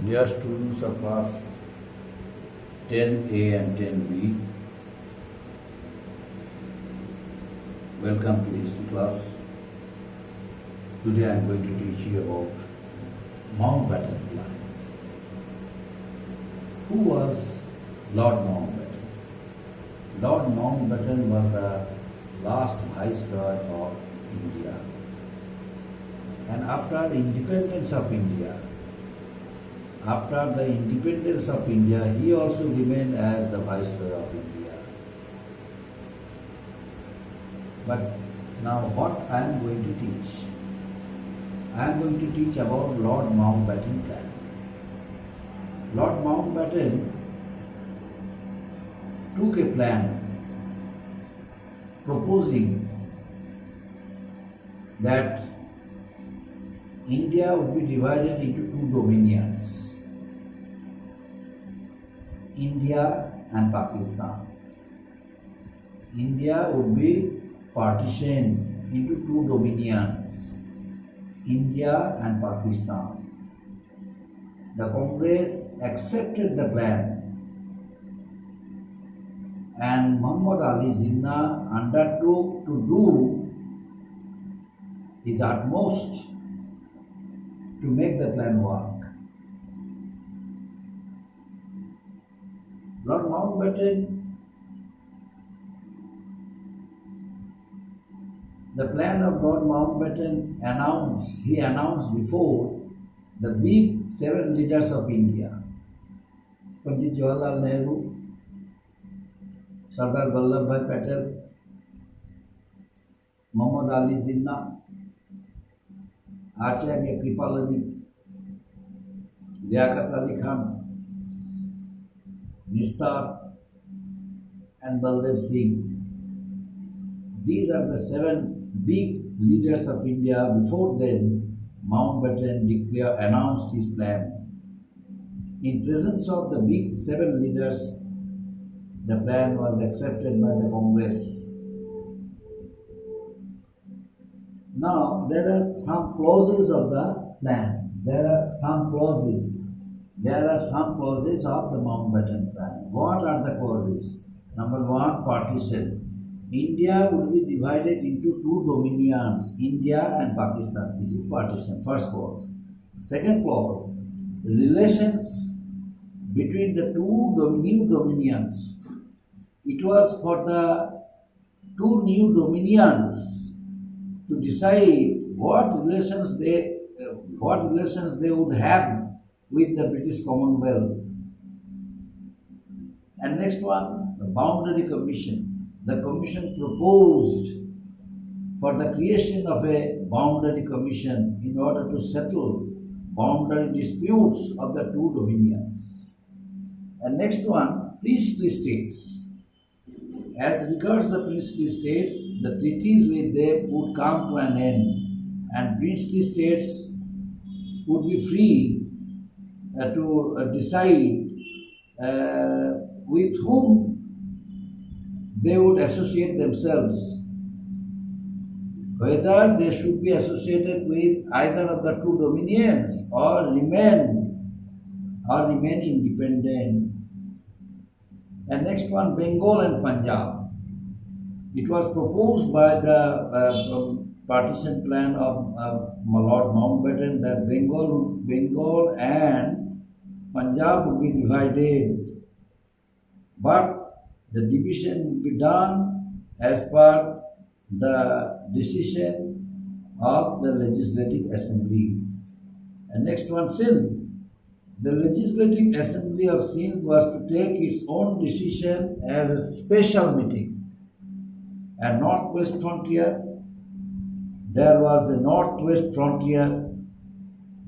Dear students of class 10A and 10B, welcome to history class. Today I am going to teach you about Mountbatten plan. Who was Lord Mountbatten? Lord Mountbatten was the last viceroy of India. And after the independence of India, he also remained as the Viceroy of India. But now what I am going to teach? I am going to teach about Lord Mountbatten plan. Lord Mountbatten took a plan proposing that India would be divided into two dominions, India and Pakistan. India would be partitioned into two dominions, India and Pakistan. The Congress accepted the plan, and Muhammad Ali Jinnah undertook to do his utmost to make the plan work. Lord Mountbatten, the plan of Lord Mountbatten announced before the big 7 leaders of India, Pandit Jawaharlal Nehru, Sardar Vallabhbhai Patel, Muhammad Ali Jinnah, Acharya Kripalani, Liaquat Ali Khan, Nistar, and Baldev Singh. These are the 7 big leaders of India. Before then, Mountbatten announced his plan. In presence of the big 7 leaders, the plan was accepted by the Congress. Now, there are some clauses of the plan. There are some clauses of the Mountbatten plan. What are the clauses? Number 1, partition. India would be divided into two dominions, India and Pakistan. This is partition, first clause. Second clause, relations between the two new dominions. It was for the two new dominions to decide what relations they would have with the British Commonwealth. And next one, the Boundary Commission. The commission proposed for the creation of a boundary commission in order to settle boundary disputes of the two dominions. And next one, princely states. As regards the princely states, the treaties with them would come to an end, and princely states would be free to decide with whom they would associate themselves, whether they should be associated with either of the two dominions or remain independent. And next one, Bengal and Punjab. It was proposed by the partition plan of Lord Mountbatten that Bengal and Punjab would be divided, but the division would be done as per the decision of the legislative assemblies. And next one, Sindh. The Legislative Assembly of Sindh was to take its own decision as a special meeting. And Northwest Frontier, there was a Northwest Frontier.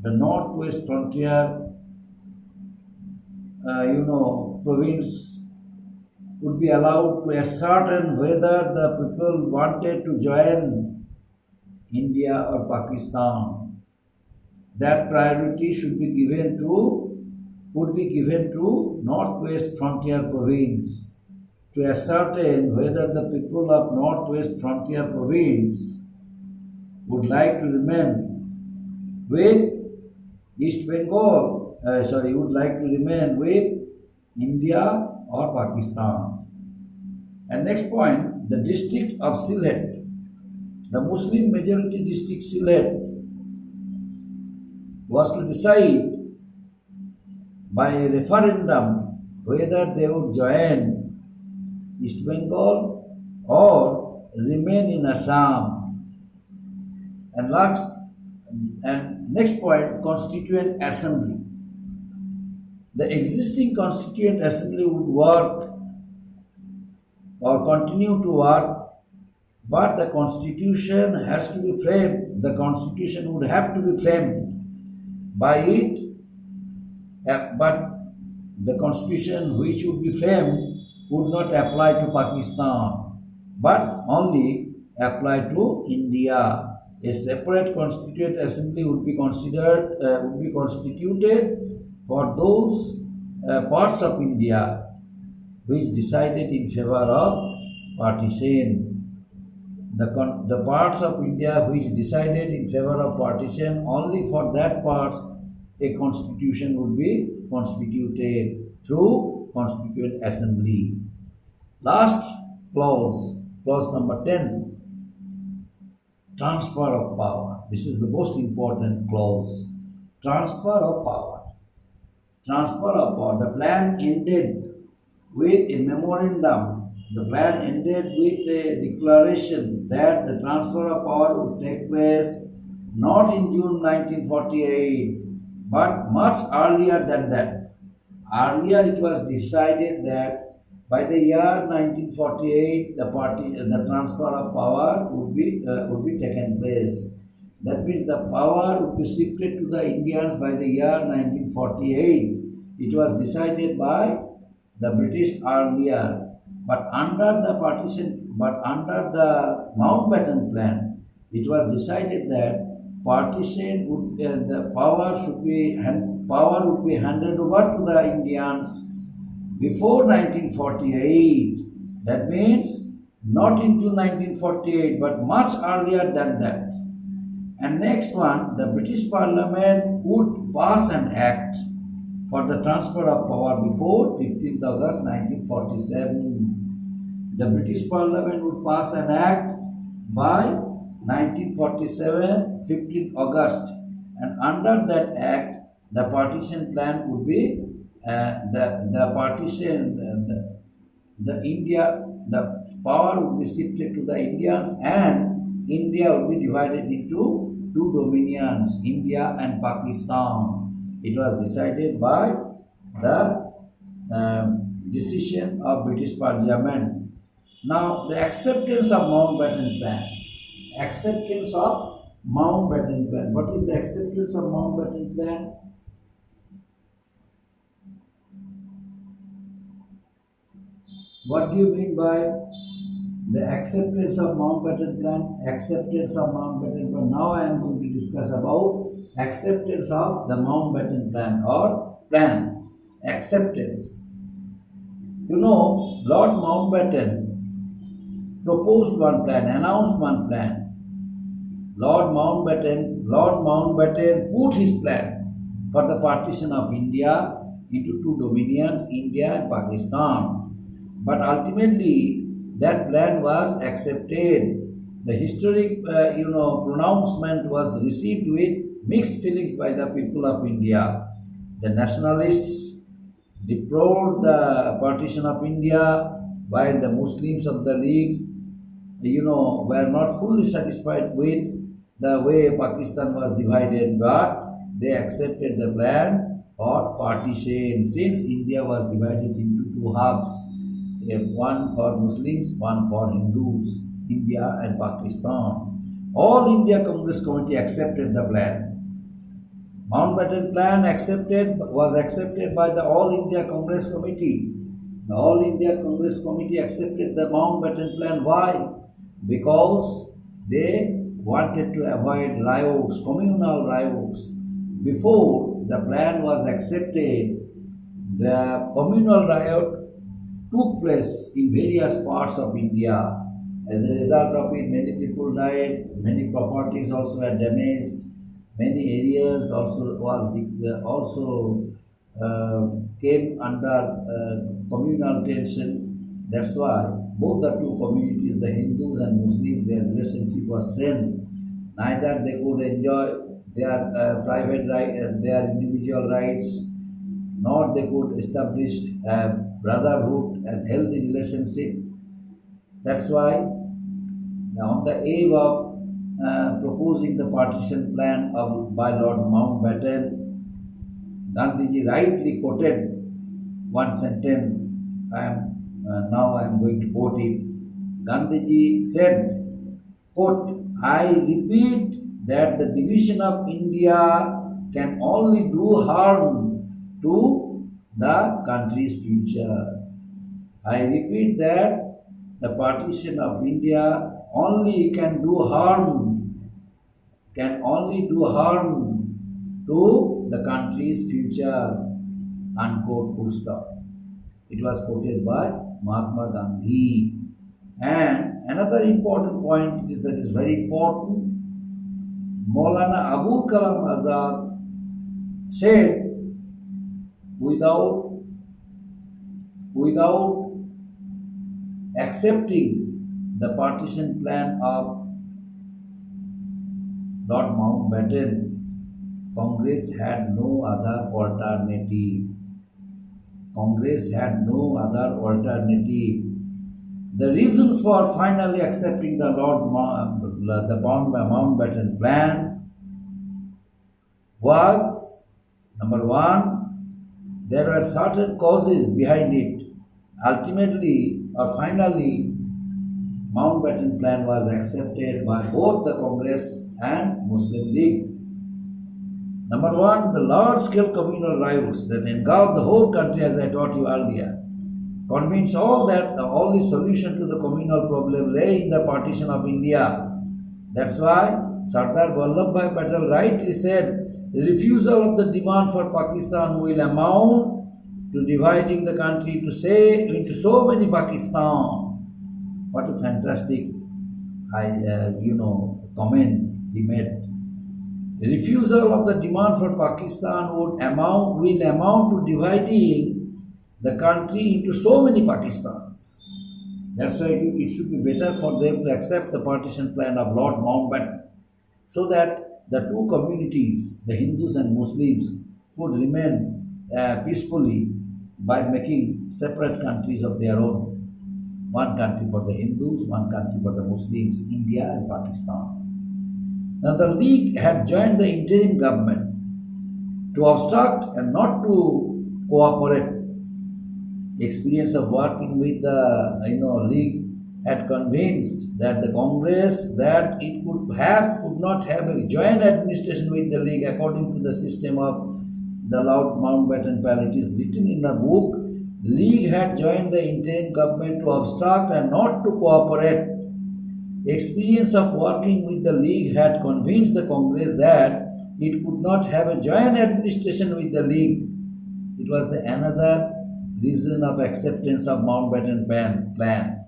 The Northwest Frontier, province would be allowed to ascertain whether the people wanted to join India or Pakistan. That priority would be given to Northwest Frontier Province to ascertain whether the people of Northwest Frontier Province would like to remain with East Bengal would like to remain with India or Pakistan. And next point, the district of Sylhet, the Muslim majority district Sylhet, was to decide by a referendum whether they would join East Bengal or remain in Assam. And next point, Constituent Assembly. The existing Constituent Assembly would work or continue to work, but the Constitution has to be framed. The Constitution would have to be framed by it, but the Constitution which would be framed would not apply to Pakistan, but only apply to India. A separate Constituent Assembly would be constituted for those parts of India which decided in favor of partition. The parts of India which decided in favor of partition, only for that parts a constitution would be constituted through Constituent Assembly. Last clause number 10. Transfer of power. This is the most important clause. Transfer of power. Transfer of power. The plan ended with a memorandum. The plan ended with a declaration that the transfer of power would take place not in June 1948, but much earlier than that. Earlier it was decided that by the year 1948, the transfer of power would be taken place. That means the power would be shifted to the Indians by the year 1948. It was decided by the British earlier, but under the Mountbatten plan, it was decided that the power would be handed over to the Indians before 1948. That means not in June 1948, but much earlier than that. And next one, the British Parliament would pass an act for the transfer of power before 15th August 1947. The British Parliament would pass an act by 1947, 15th August. And under that act, the partition plan would be the power would be shifted to the Indians, and India would be divided into two dominions, India and Pakistan. It was decided by the decision of British Parliament. Now, the acceptance of Mountbatten plan. Acceptance of Mountbatten plan. What is the acceptance of Mountbatten plan? What do you mean by the acceptance of Mountbatten plan? Acceptance of Mountbatten plan. Now I am going to discuss about acceptance of the Mountbatten plan or plan. Acceptance. You know, Lord Mountbatten proposed one plan, announced one plan. Lord Mountbatten put his plan for the partition of India into two dominions, India and Pakistan. But ultimately, that plan was accepted. The historic, pronouncement was received with mixed feelings by the people of India. The nationalists deplored the partition of India, while the Muslims of the League, were not fully satisfied with the way Pakistan was divided, but they accepted the plan for partition, since India was divided into two halves. One for Muslims, one for Hindus, India and Pakistan. All India Congress Committee accepted the plan. Mountbatten plan was accepted by the All India Congress Committee. The All India Congress Committee accepted the Mountbatten plan. Why? Because they wanted to avoid riots, communal riots. Before the plan was accepted, the communal riot took place in various parts of India. As a result of it, many people died, many properties also were damaged. Many areas also came under communal tension. That's why both the two communities, the Hindus and Muslims, their relationship was strained. Neither they could enjoy their private right, their individual rights, nor they could establish a brotherhood and healthy relationship. That's why on the eve of proposing the partition plan by Lord Mountbatten, Gandhiji rightly quoted one sentence. I am going to quote it. Gandhiji said, quote, "I repeat that the division of India can only do harm to the country's future." I repeat that the partition of India only can only do harm to the country's future, unquote, full stop. It was quoted by Mahatma Gandhi. And another important point that is very important, Maulana Abul Kalam Azad said, without accepting the partition plan of Lord Mountbatten, Congress had no other alternative. Congress had no other alternative. The reasons for finally accepting the Mountbatten plan was, number one, there were certain causes behind it. Ultimately or finally, Mountbatten plan was accepted by both the Congress and Muslim League. Number one, the large-scale communal riots that engulfed the whole country, as I taught you earlier, convinced all that the only solution to the communal problem lay in the partition of India. That's why Sardar Vallabhbhai Patel rightly said, the refusal of the demand for Pakistan will amount to dividing the country into so many Pakistan. What a fantastic, comment he made. The refusal of the demand for Pakistan will amount to dividing the country into so many Pakistans. That's why it should be better for them to accept the partition plan of Lord Mountbatten, so that the two communities, the Hindus and Muslims, would remain peacefully by making separate countries of their own. One country for the Hindus, one country for the Muslims, India and Pakistan. Now the League had joined the interim government to obstruct and not to cooperate. Experience of working with the League had convinced that the Congress that it could not have a joint administration with the League according to the system of the Lord Mountbatten plan. It is written in the book, League had joined the interim government to obstruct and not to cooperate. Experience of working with the League had convinced the Congress that it could not have a joint administration with the League. It was another reason of acceptance of Mountbatten plan.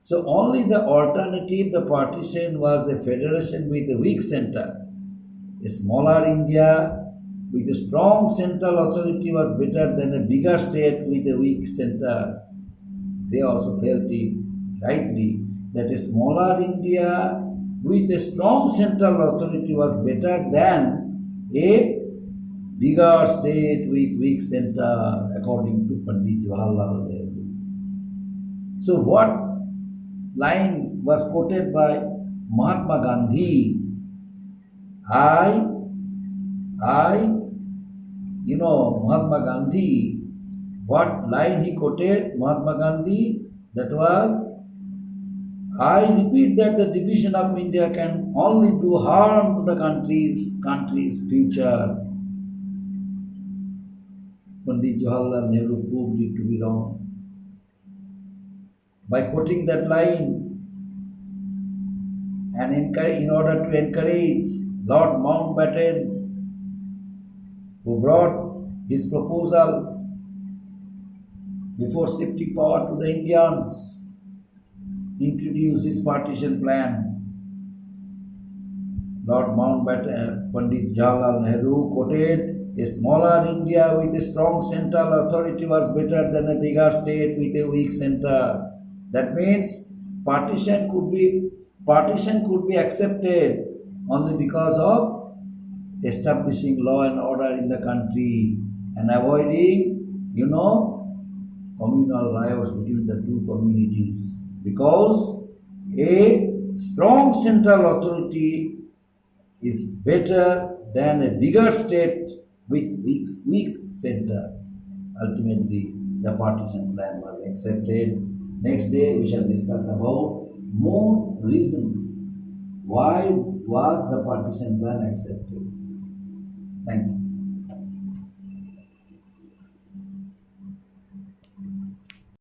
So only the alternative, the partition, was a federation with a weak center. A smaller India with a strong central authority was better than a bigger state with a weak center. They also felt it rightly that a smaller India with a strong central authority was better than a bigger state with weak center, according to Pandit Jawaharlal Nehru. So what line was quoted by Mahatma Gandhi? Mahatma Gandhi, what line he quoted, Mahatma Gandhi, that was, I repeat that the division of India can only do harm to the country's future. Pandit Jawaharlal Nehru proved it to be wrong. By quoting that line, and in order to encourage Lord Mountbatten, who brought his proposal before shifting power to the Indians, introduced his partition plan. Lord Mountbatten, Pandit Jawaharlal Nehru quoted, a smaller India with a strong central authority was better than a bigger state with a weak center. That means partition could be accepted only because of establishing law and order in the country and avoiding, communal riots between the two communities. Because a strong central authority is better than a bigger state with weak center. Ultimately, the partition plan was accepted. Next day, we shall discuss about more reasons why was the partition plan accepted. Thank you.